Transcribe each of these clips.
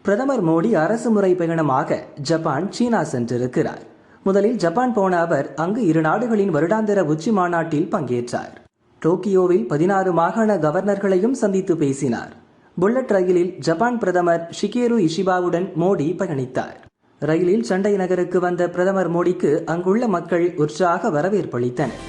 பிரதமர் மோடி அரசுமுறை பயணமாக ஜப்பான், சீனா சென்றிருக்கிறார். முதலில் ஜப்பான் போன அவர் அங்கு இரு நாடுகளின் வருடாந்திர உச்சி மாநாட்டில் பங்கேற்றார். டோக்கியோவில் 16 மாகாண கவர்னர்களையும் சந்தித்து பேசினார். புல்லட் ரயிலில் ஜப்பான் பிரதமர் ஷிகேரு இஷிபாவுடன் மோடி பயணித்தார். ரயிலில் சண்டை நகருக்கு வந்த பிரதமர் மோடிக்கு அங்குள்ள மக்கள் உற்சாக வரவேற்பளித்தனர்.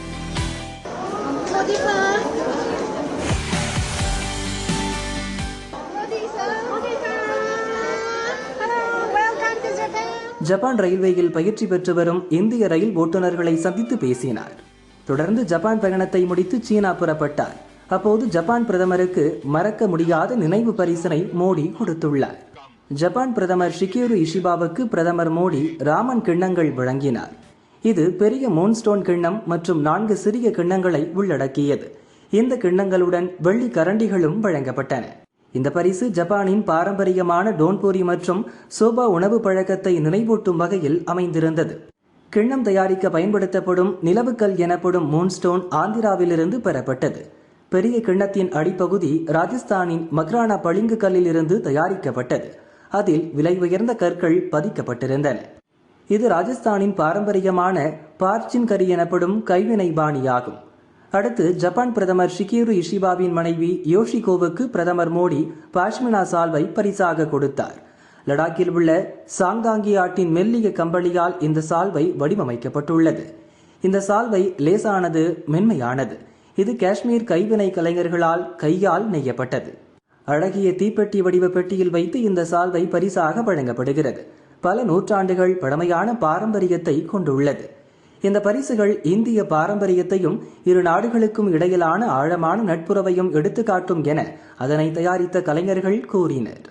ஜப்பான் ரயில்வேயில் பயிற்சி பெற்று வரும் இந்திய ரயில் ஓட்டுநர்களை சந்தித்து பேசினார். தொடர்ந்து ஜப்பான் பயணத்தை முடித்து சீனா புறப்பட்டார். அப்போது ஜப்பான் பிரதமருக்கு மறக்க முடியாத நினைவு பரிசினை மோடி கொடுத்துள்ளார். ஜப்பான் பிரதமர் ஷிகேரு இஷிபாவுக்கு பிரதமர் மோடி ராமன் கிண்ணங்கள் வழங்கினார். இது பெரிய மூன்ஸ்டோன் கிண்ணம் மற்றும் 4 சிறிய கிண்ணங்களை உள்ளடக்கியது. இந்த கிண்ணங்களுடன் வெள்ளி கரண்டிகளும் வழங்கப்பட்டன. இந்த பரிசு ஜப்பானின் பாரம்பரியமான டோன்போரி மற்றும் சோபா உணவு பழக்கத்தை நினைவூட்டும் வகையில் அமைந்திருந்தது. கிண்ணம் தயாரிக்க பயன்படுத்தப்படும் நிலவுக்கல் எனப்படும் மூன்ஸ்டோன் ஆந்திராவிலிருந்து பெறப்பட்டது. பெரிய கிண்ணத்தின் அடிப்பகுதி ராஜஸ்தானின் மக்ரானா பளிங்கு கல்லில் இருந்து தயாரிக்கப்பட்டது. அதில் விலை உயர்ந்த கற்கள் பதிக்கப்பட்டிருந்தன. இது ராஜஸ்தானின் பாரம்பரியமான பார்ச்சின் கரி எனப்படும் கைவினை பாணியாகும். அடுத்து ஜப்பான் பிரதமர் ஷிகேரு இஷிபாவின் மனைவி யோஷிகோவுக்கு பிரதமர் மோடி பாஷ்மினா சால்வை பரிசாக கொடுத்தார். லடாக்கில் உள்ள சாங்காங்கி ஆட்டின் மெல்லிய கம்பளியால் இந்த சால்வை வடிவமைக்கப்பட்டுள்ளது. இந்த சால்வை லேசானது, மென்மையானது. இது காஷ்மீர் கைவினை கலைஞர்களால் கையால் நெய்யப்பட்டது. அழகிய தீப்பெட்டி வடிவ பெட்டியில் வைத்து இந்த சால்வை பரிசாக வழங்கப்படுகிறது. பல நூற்றாண்டுகள் பழமையான பாரம்பரியத்தை கொண்டுள்ளது. இந்த பரிசுகள் இந்திய பாரம்பரியத்தையும் இரு நாடுகளுக்கும் இடையிலான ஆழமான நட்புறவையும் எடுத்துக்காட்டும் என அதனை தயாரித்த கலைஞர்கள் கூறினர்.